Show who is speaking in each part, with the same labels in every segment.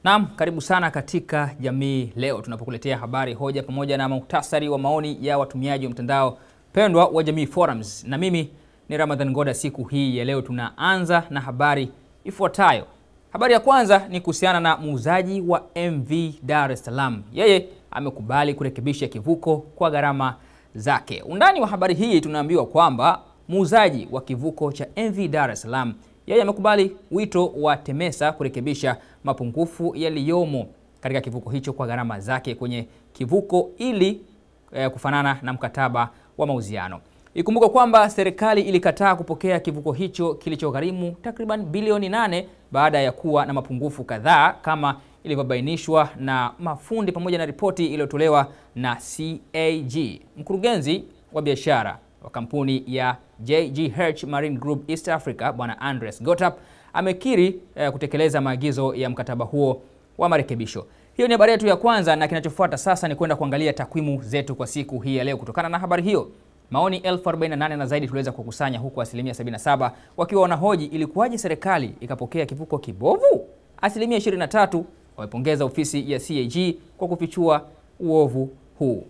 Speaker 1: Naam, karibu sana katika Jamii Leo. Tunapokuletea habari, hoja pamoja na muhtasari wa maoni ya watumiaji wa mtandao pendwa wa Jamii Forums. Na mimi ni Ramadhan Ngoda. Siku hii ya leo tunaanza na habari ifuatayo. Habari ya kwanza ni kuhusiana na muuzaji wa MV Dar es Salaam. Yeye amekubali kurekebisha kivuko kwa gharama zake. Undani wa habari hii tunaambiwa kwamba muuzaji wa kivuko cha MV Dar es Salaam yeye amekubali wito wa TEMESA kurekebisha mapungufu yaliyomo katika kivuko hicho kwa gharama zake kwenye kivuko ili kufanana na mkataba wa mauziano. Ikumbuka kwamba serikali ilikataa kupokea kivuko hicho kilichogharimu takriban bilioni 8 baada ya kuwa na mapungufu kadhaa kama ilivyobainishwa na mafundi pamoja na ripoti iliyotolewa na CAG. Mkurugenzi wa biashara wa kampuni ya JGH Marine Group East Africa, Bwana Andres Gotap, amekiri kutekeleza maagizo ya mkataba huo wa marekebisho. Hiyo ni habari yetu ya kwanza, na kinachofuata sasa ni kwenda kuangalia takwimu zetu kwa siku hii ya leo. Kutokana na habari hiyo, maoni 1048 na zaidi tuliweza kukusanya, huku 77% wakiwa wanahoji ilikuwaje serikali ikapokea kivuko kibovu. 23% wamepongeza ofisi ya CAG kwa kufichua uovu huu.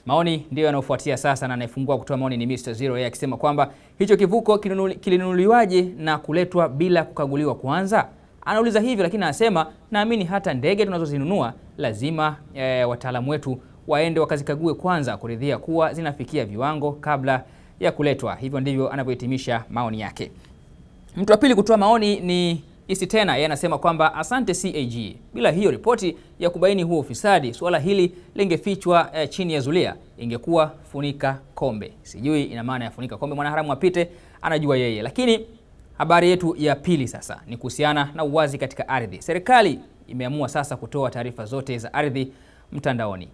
Speaker 1: Maoni ndio yanayofuatia sasa, na anayefungua kutoa maoni ni Mr. Zero, yeye akisema kwamba hicho kivuko kilinunuliwaje na kuletwa bila kukaguliwa kwanza. Anauliza hivyo, lakini anasema naamini hata ndege tunazozinunua lazima wataalamu wetu waende wakazikague kwanza kuridhia kuwa zinafikia viwango kabla ya kuletwa. Hivyo ndivyo anavyohitimisha maoni yake. Mtu wa pili kutoa maoni ni Isi tena, yeye anasema kwamba asante CAG. Bila hiyo ripoti ya kubaini huo ufisadi, suala hili lingefichwa chini ya zulia, ingekuwa funika kombe. Sijui ina maana ya funika kombe, mwanaharamu apite, anajua yeye. Lakini habari yetu ya pili sasa ni kuhusiana na uwazi katika ardhi. Serikali imeamua sasa kutoa taarifa zote za ardhi mtandaoni.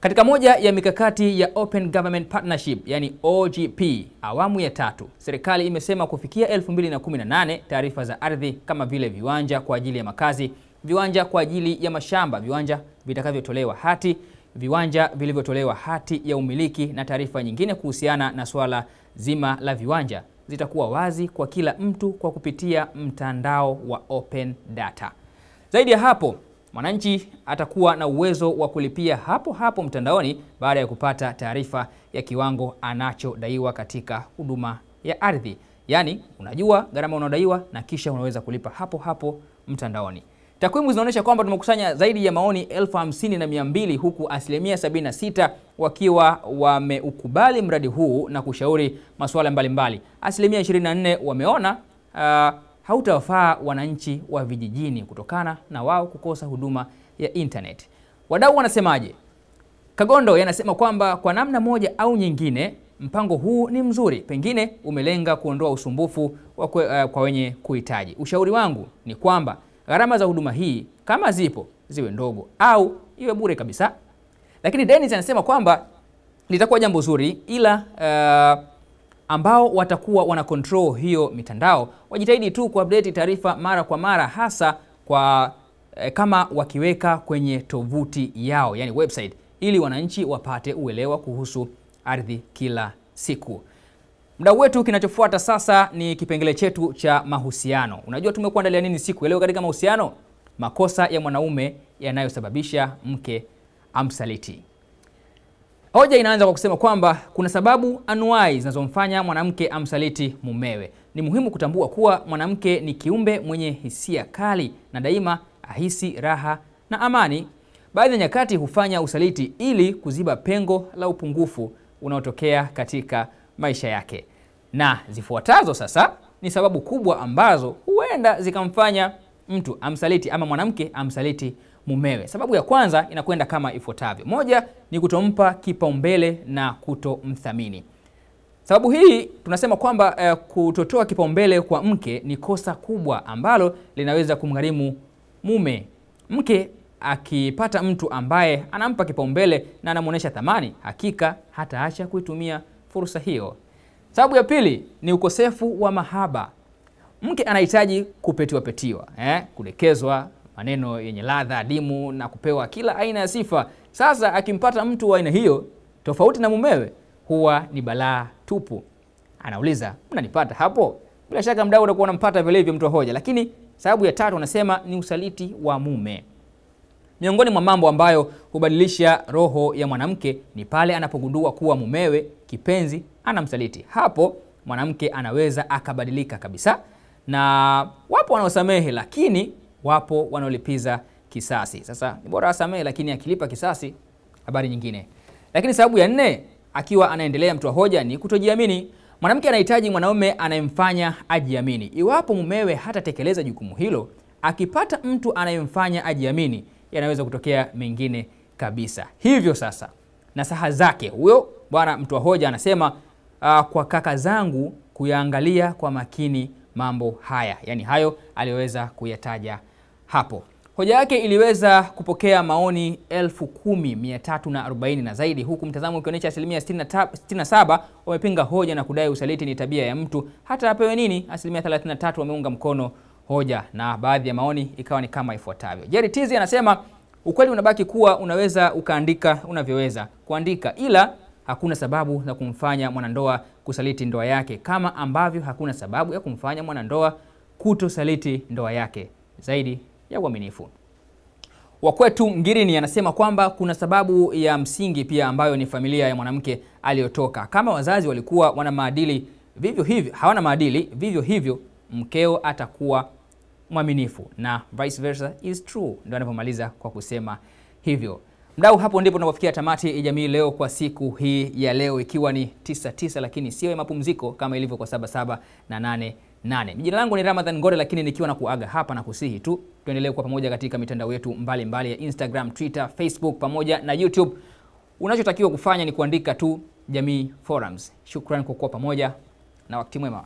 Speaker 1: Katika moja ya mikakati ya Open Government Partnership, yani OGP, awamu ya 3, serikali imesema kufikia 2018 taarifa za ardhi kama vile viwanja kwa ajili ya makazi, viwanja kwa ajili ya mashamba, viwanja vitakavyotolewa hati, viwanja vilivyotolewa hati ya umiliki na taarifa nyingine kuhusiana na swala zima la viwanja zitakuwa wazi kwa kila mtu kwa kupitia mtandao wa Open Data. Zaidi ya hapo, mwananchi atakuwa na uwezo wa kulipia hapo hapo mtandaoni baada ya kupata taarifa ya kiwango anachodaiwa katika huduma ya ardhi. Yaani unajua gharama unaodaiwa na kisha unaweza kulipa hapo hapo mtandaoni. Takwimu zinaonyesha kwamba tumekusanya zaidi ya maoni 50,200, huku 76% wakiwa wameukubali mradi huu na kushauri masuala mbalimbali. 24% wameona hautawafaa wananchi wa vijijini kutokana na wao kukosa huduma ya internet. Wadau wanasemaje? Kagondo yanasema kwamba kwa namna moja au nyingine mpango huu ni mzuri, pengine umelenga kuondoa usumbufu kwa wenye kuhitaji. Ushauri wangu ni kwamba gharama za huduma hii kama zipo ziwe ndogo au iwe bure kabisa. Lakini Dennis anasema kwamba litakuwa jambo zuri, ila ambao watakuwa wana control hiyo mitandao wajitahidi tu kuupdate taarifa mara kwa mara, hasa kwa kama wakiweka kwenye tovuti yao, yani website, ili wananchi wapate uelewa kuhusu ardhi kila siku. Mdau wetu, kinachofuata sasa ni kipengele chetu cha mahusiano. Unajua tumekuandalia nini siku leo katika mahusiano? Makosa ya mwanaume yanayosababisha mke amsaliti. Hoja inaanza kwa kusema kwamba kuna sababu anuai zinazomfanya mwanamke amsaliti mumewe. Ni muhimu kutambua kuwa mwanamke ni kiumbe mwenye hisia kali na daima ahisi raha na amani. Baadhi ya nyakati hufanya usaliti ili kuziba pengo la upungufu unaotokea katika maisha yake. Na zifuatazo sasa ni sababu kubwa ambazo huenda zikamfanya mtu amsaliti ama mwanamke amsaliti mumewe. Sababu ya kwanza inakwenda kama ifuatavyo. Moja ni kutompa kipaumbele na kutomthamini. Sababu hii tunasema kwamba kutotoa kipaumbele kwa mke ni kosa kubwa ambalo linaweza kumgharimu mume. Mke akipata mtu ambaye anampa kipaumbele na anamuonesha thamani, hakika hataacha kuitumia fursa hiyo. Sababu ya pili ni ukosefu wa mahaba. Mke anahitaji kupetiwa, kudekezwa, maneno yenye ladha adimu na kupewa kila aina ya sifa. Sasa akimpata mtu wa aina hiyo tofauti na mumewe, huwa ni balaa tupu. Anauliza, mnanipata hapo? Bila shaka mdau utakuwa unampata vile hivyo mtu wa hoja. Lakini sababu ya tatu anasema ni usaliti wa mume. Miongoni mwa mambo ambayo hubadilisha roho ya mwanamke ni pale anapogundua kuwa mumewe kipenzi anamsaliti. Hapo mwanamke anaweza akabadilika kabisa, na wapo wanaosamehe lakini wapo wanaolipiza kisasi. Sasa ni bora asamehe, lakini akilipa kisasi habari nyingine. Lakini sababu ya 4, akiwa anaendelea mtu wa hoja, ni kutojiamini. Mwanamke anahitaji mwanaume anayemfanya ajiamini. Iwapo mumewe hatatekeleza jukumu hilo, akipata mtu anayemfanya ajiamini, yanaweza kutokea mengine kabisa. Hivyo sasa, nasaha zake huyo bwana mtu wa hoja anasema, kwa kaka zangu kuyaangalia kwa makini mambo haya. Yani hayo aliweza kuyataja hapo. Hoja yake iliweza kupokea maoni 10,340 na zaidi, huku mtazamo ukionyesha asilimia 67 wamepinga hoja na kudai usaliti ni tabia ya mtu hata apewe nini. Asilimia 33 wameunga mkono hoja, na baadhi ya maoni ikawa ni kama ifuatavyo. Jerry Tizi anasema, ukweli unabaki kuwa unaweza ukaandika unavyoweza kuandika, ila hakuna sababu za kumfanya mwanandoa kusaliti ndoa yake, kama ambavyo hakuna sababu ya kumfanya mwanandoa kutosaliti ndoa yake, zaidi ya uaminifu. Wakwetu Ngirini anasema kwamba kuna sababu ya msingi pia ambayo ni familia ya mwanamke aliyotoka. Kama wazazi walikuwa wana maadili, vivyo hivyo hawana maadili, vivyo hivyo mkeo atakuwa mwaminifu, na vice versa is true. Ndio anapomaliza kwa kusema hivyo. Mdau, hapo ndipo tunapofikia tamati ya Jamii Leo kwa siku hii ya leo, ikiwa ni 9-9 lakini sio ya mapumziko kama ilivyo kwa 7-7 na 8-8. Jina langu ni Ramadhan Ngore, lakini nikiwa na kuaga hapa na kusihi tu tuendelee kwa pamoja katika mitandao yetu mbalimbali ya Instagram, Twitter, Facebook pamoja na YouTube. Unachotakiwa kufanya ni kuandika tu Jamii Forums. Shukrani kwa kuwa pamoja na wakati mwema.